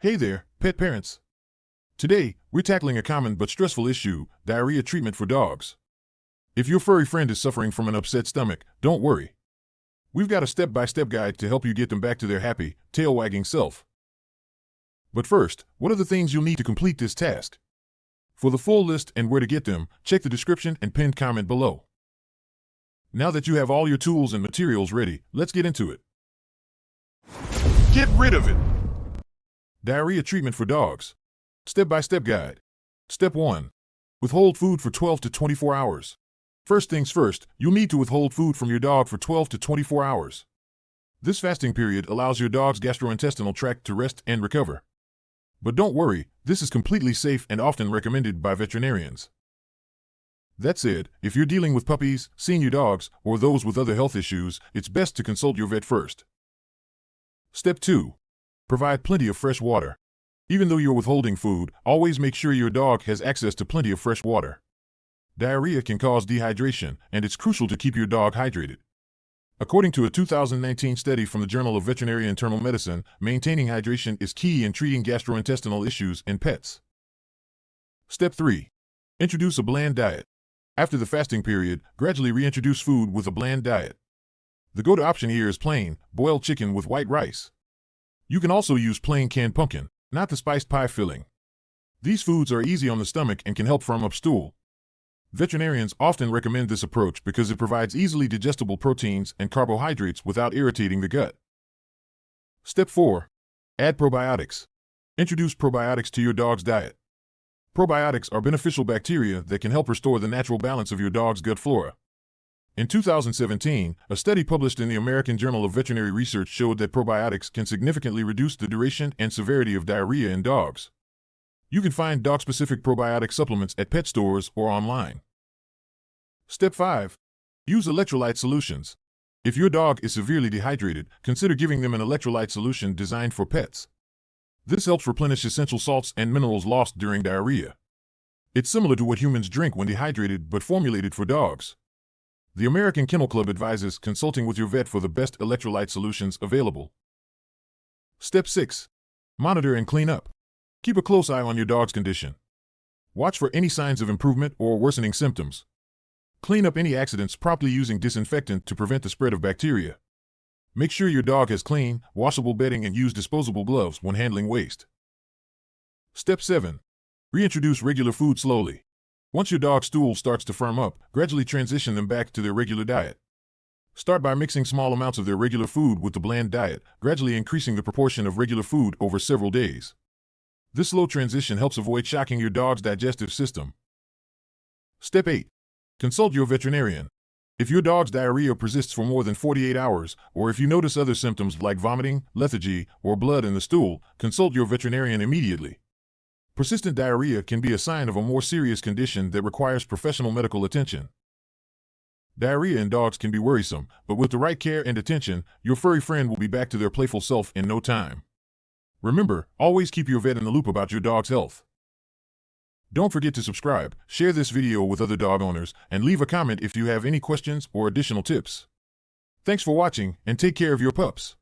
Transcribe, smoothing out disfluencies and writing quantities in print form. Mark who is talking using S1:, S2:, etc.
S1: Hey there, pet parents. Today, we're tackling a common but stressful issue, diarrhea treatment for dogs. If your furry friend is suffering from an upset stomach, don't worry. We've got a step-by-step guide to help you get them back to their happy, tail-wagging self. But first, what are the things you'll need to complete this task? For the full list and where to get them, check the description and pinned comment below. Now that you have all your tools and materials ready, let's get into it. Get rid of it! Diarrhea treatment for dogs. Step-by-step guide. Step 1. Withhold food for 12 to 24 hours. First things first, you'll need to withhold food from your dog for 12 to 24 hours. This fasting period allows your dog's gastrointestinal tract to rest and recover. But don't worry, this is completely safe and often recommended by veterinarians. That said, if you're dealing with puppies, senior dogs, or those with other health issues, it's best to consult your vet first. Step 2. Provide plenty of fresh water. Even though you're withholding food, always make sure your dog has access to plenty of fresh water. Diarrhea can cause dehydration, and it's crucial to keep your dog hydrated. According to a 2019 study from the Journal of Veterinary Internal Medicine, maintaining hydration is key in treating gastrointestinal issues in pets. Step 3. Introduce a bland diet. After the fasting period, gradually reintroduce food with a bland diet. The go-to option here is plain, boiled chicken with white rice. You can also use plain canned pumpkin, not the spiced pie filling. These foods are easy on the stomach and can help firm up stool. Veterinarians often recommend this approach because it provides easily digestible proteins and carbohydrates without irritating the gut. Step 4. Add probiotics. Introduce probiotics to your dog's diet. Probiotics are beneficial bacteria that can help restore the natural balance of your dog's gut flora. In 2017, a study published in the American Journal of Veterinary Research showed that probiotics can significantly reduce the duration and severity of diarrhea in dogs. You can find dog-specific probiotic supplements at pet stores or online. Step 5. Use electrolyte solutions. If your dog is severely dehydrated, consider giving them an electrolyte solution designed for pets. This helps replenish essential salts and minerals lost during diarrhea. It's similar to what humans drink when dehydrated, but formulated for dogs. The American Kennel Club advises consulting with your vet for the best electrolyte solutions available. Step 6. Monitor and clean up. Keep a close eye on your dog's condition. Watch for any signs of improvement or worsening symptoms. Clean up any accidents promptly using disinfectant to prevent the spread of bacteria. Make sure your dog has clean, washable bedding and use disposable gloves when handling waste. Step 7. Reintroduce regular food slowly. Once your dog's stool starts to firm up, gradually transition them back to their regular diet. Start by mixing small amounts of their regular food with the bland diet, gradually increasing the proportion of regular food over several days. This slow transition helps avoid shocking your dog's digestive system. Step 8. Consult your veterinarian. If your dog's diarrhea persists for more than 48 hours, or if you notice other symptoms like vomiting, lethargy, or blood in the stool, consult your veterinarian immediately. Persistent diarrhea can be a sign of a more serious condition that requires professional medical attention. Diarrhea in dogs can be worrisome, but with the right care and attention, your furry friend will be back to their playful self in no time. Remember, always keep your vet in the loop about your dog's health. Don't forget to subscribe, share this video with other dog owners, and leave a comment if you have any questions or additional tips. Thanks for watching, and take care of your pups.